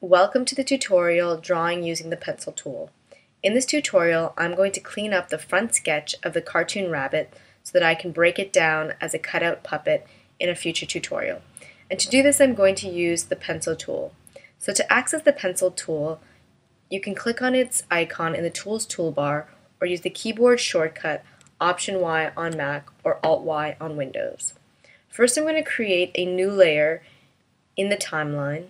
Welcome to the tutorial Drawing Using the Pencil Tool. In this tutorial, I'm going to clean up the front sketch of the cartoon rabbit so that I can break it down as a cutout puppet in a future tutorial. And to do this, I'm going to use the pencil tool. So to access the pencil tool, you can click on its icon in the Tools toolbar or use the keyboard shortcut Option Y on Mac or Alt Y on Windows. First, I'm going to create a new layer in the timeline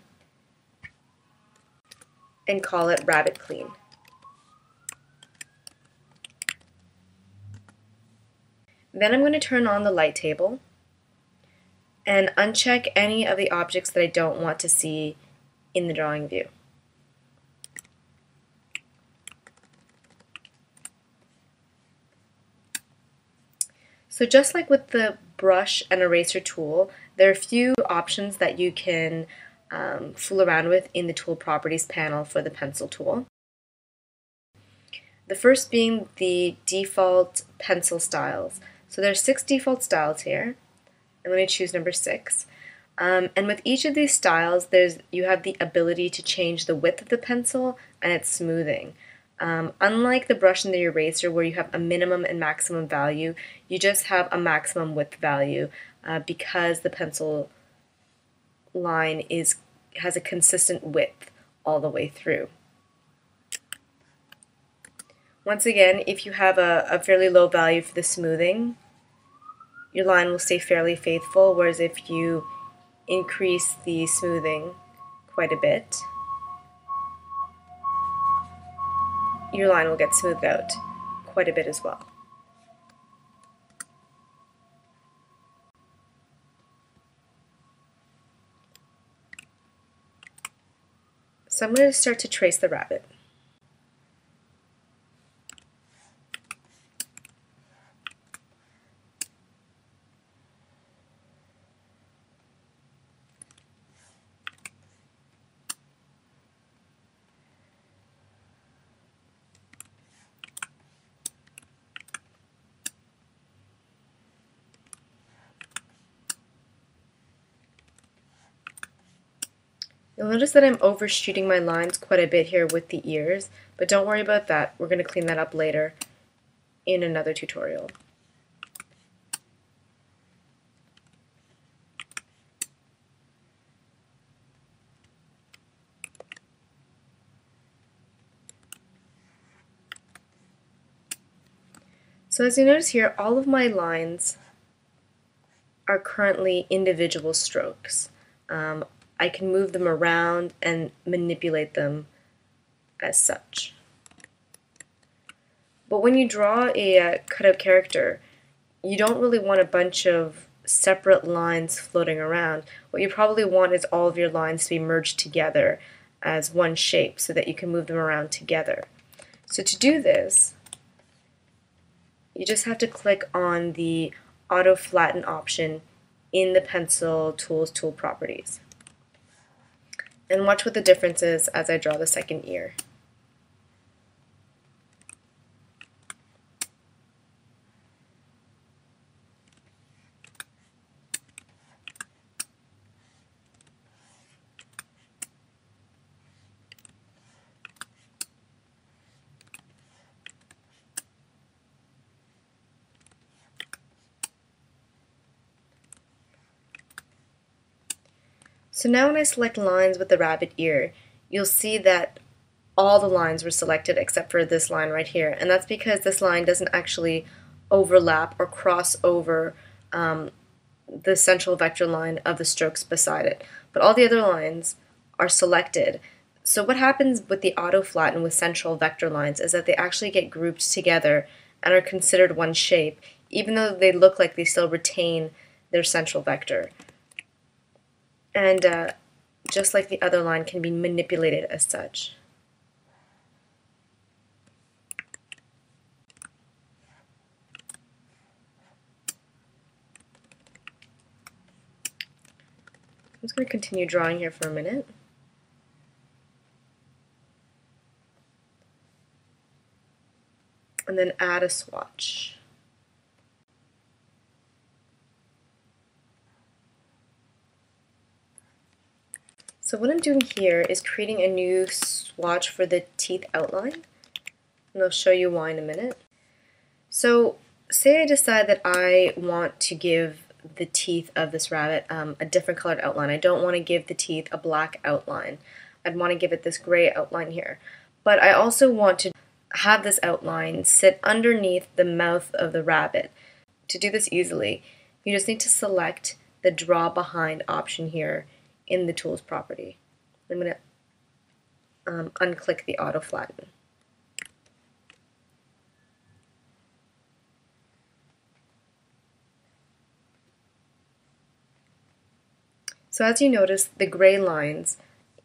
and call it Rabbit Clean. Then I'm going to turn on the light table and uncheck any of the objects that I don't want to see in the drawing view. So just like with the brush and eraser tool, there are a few options that you can fool around with in the Tool Properties panel for the pencil tool. The first being the default pencil styles. So there are 6 default styles here. I'm going to choose number 6. And with each of these styles, you have the ability to change the width of the pencil and its smoothing. Unlike the brush and the eraser where you have a minimum and maximum value, you just have a maximum width value because the pencil line has a consistent width all the way through. Once again, if you have a fairly low value for the smoothing, your line will stay fairly faithful, whereas if you increase the smoothing quite a bit, your line will get smoothed out quite a bit as well. So I'm going to start to trace the rabbit. You'll notice that I'm overshooting my lines quite a bit here with the ears, but don't worry about that. We're going to clean that up later in another tutorial. So as you notice here, all of my lines are currently individual strokes. I can move them around and manipulate them as such. But when you draw a cutout character, you don't really want a bunch of separate lines floating around. What you probably want is all of your lines to be merged together as one shape so that you can move them around together. So to do this, you just have to click on the Auto Flatten option in the Pencil Tools Tool Properties. And watch what the difference is as I draw the second ear. So now when I select lines with the rabbit ear, you'll see that all the lines were selected except for this line right here, and that's because this line doesn't actually overlap or cross over the central vector line of the strokes beside it. But all the other lines are selected. So what happens with the auto flatten with central vector lines is that they actually get grouped together and are considered one shape, even though they look like they still retain their central vector. And just like the other line can be manipulated as such. I'm just going to continue drawing here for a minute. And then add a swatch. So what I'm doing here is creating a new swatch for the teeth outline, and I'll show you why in a minute. So say I decide that I want to give the teeth of this rabbit a different colored outline. I don't want to give the teeth a black outline. I'd want to give it this gray outline here. But I also want to have this outline sit underneath the mouth of the rabbit. To do this easily, you just need to select the Draw Behind option here in the Tools property. I'm going to unclick the Auto Flatten. So as you notice, the gray lines,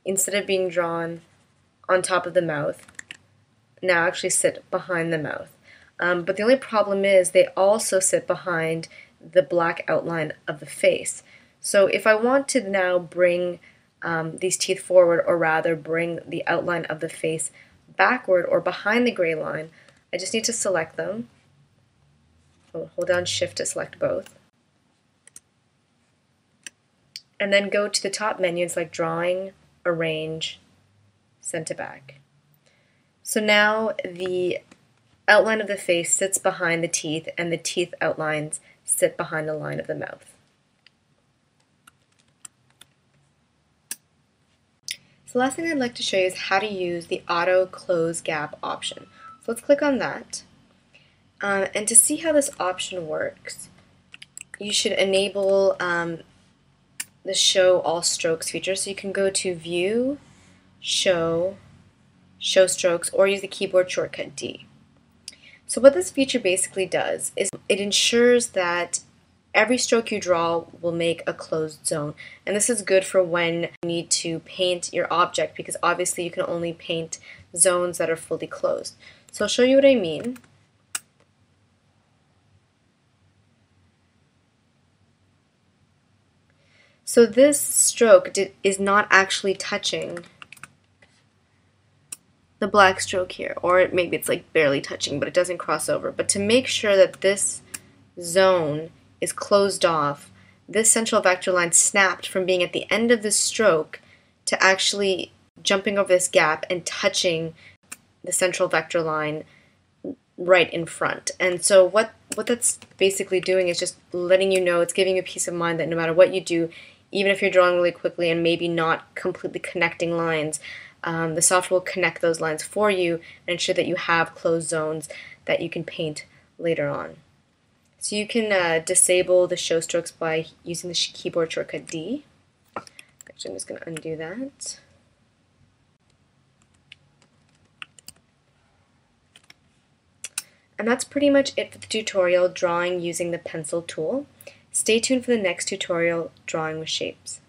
instead of being drawn on top of the mouth, now actually sit behind the mouth. But the only problem is they also sit behind the black outline of the face. So if I want to now bring these teeth forward, or rather bring the outline of the face backward or behind the gray line, I just need to select them. Hold down Shift to select both. And then go to the top menu and select Drawing, Arrange, Send to Back. So now the outline of the face sits behind the teeth, and the teeth outlines sit behind the line of the mouth. So the last thing I'd like to show you is how to use the Auto Close Gap option. So let's click on that. And to see how this option works, you should enable the Show All Strokes feature. So you can go to View, Show Strokes, or use the keyboard shortcut D. So what this feature basically does is it ensures that every stroke you draw will make a closed zone. And this is good for when you need to paint your object, because obviously you can only paint zones that are fully closed. So I'll show you what I mean. So this stroke is not actually touching the black stroke here, or maybe it's like barely touching, but it doesn't cross over. But to make sure that this zone is closed off, this central vector line snapped from being at the end of the stroke to actually jumping over this gap and touching the central vector line right in front. And so what that's basically doing is just letting you know, it's giving you peace of mind that no matter what you do, even if you're drawing really quickly and maybe not completely connecting lines, the software will connect those lines for you and ensure that you have closed zones that you can paint later on. So you can disable the show strokes by using the keyboard shortcut D. Actually, I'm just going to undo that. And that's pretty much it for the tutorial drawing using the pencil tool. Stay tuned for the next tutorial, drawing with shapes.